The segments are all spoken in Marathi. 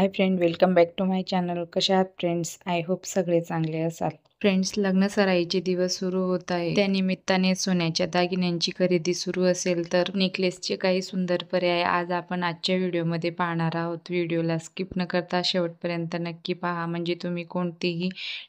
High friend, welcome back to my channel. कशा आहात फ्रेंड्स? आय होप सगळे चांगले असाल. फ्रेंड्स, लग्न सराईचे दिवस सुरू होत आहे. त्या निमित्ताने सोन्याच्या दागिन्यांची खरेदी सुरू असेल तर नेकलेसचे काही सुंदर पर्याय आज आपण आजच्या व्हिडिओमध्ये पाहणार आहोत. व्हिडिओला स्किप न करता शेवटपर्यंत नक्की पहा, म्हणजे तुम्ही कोणतीही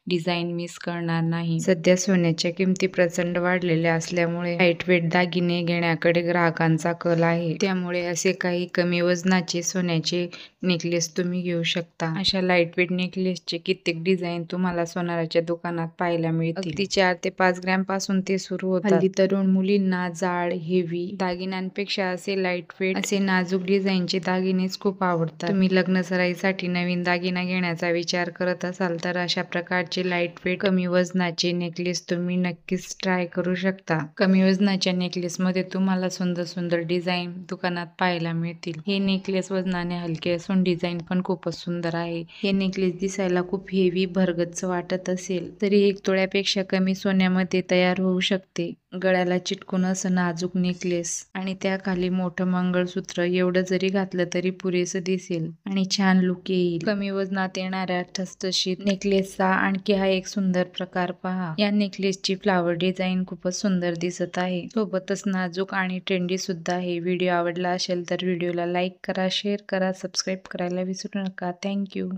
डिझाईन मिस करणार नाही. सध्या सोन्याच्या किमती प्रचंड वाढलेल्या असल्यामुळे लाईट वेट दागिने घेण्याकडे ग्राहकांचा कल आहे. त्यामुळे असे काही कमी वजनाचे सोन्याचे नेकलेस तुम्ही घेऊ शकता. अशा लाईट वेट नेकलेसचे कित्येक डिझाईन तुम्हाला सोनाराच्या दुकानात पाहायला मिळतील. अगदी 4 ते 5 ग्रॅम पासून ते सुरू होतात. हल्ली तरुण मुलींना जाड हेवी दागिन्यांपेक्षा असे लाईट वेट असे नाजूक डिझाईनचे दागिनेच खूप आवडतात. तुम्ही लग्न सराईसाठी नवीन दागिना घेण्याचा विचार करत असाल तर अशा प्रकारचे लाईट वेट कमी वजनाचे नेकलेस तुम्ही नक्कीच ट्राय करू शकता. कमी वजनाच्या नेकलेस मध्ये तुम्हाला सुंदर सुंदर डिझाईन दुकानात पाहायला मिळतील. हे नेकलेस वजनाने हलके असून डिझाईन पण खूपच सुंदर आहे. हे नेकलेस दिसायला खूप हेवी भरगच्च वाटत असेल तरी 1 तोळ्यापेक्षा कमी सोन्यामध्ये तयार होऊ शकते. गळ्याला चिटकून असं नाजूक नेकलेस आणि त्याखाली मोठं मंगळसूत्र एवढं जरी घातलं तरी पुरेसं दिसेल आणि छान लुक येईल. कमी वजनात येणाऱ्या ठसठशीत नेकलेसचा आणखी हा एक सुंदर प्रकार पहा. या नेकलेसची फ्लावर डिझाईन खूपच सुंदर दिसत आहे. सोबतच नाजूक आणि ट्रेंडी सुद्धा आहे. व्हिडिओ आवडला असेल तर व्हिडिओला लाईक करा, शेअर करा, सबस्क्राईब करायला विसरू नका. थँक्यू.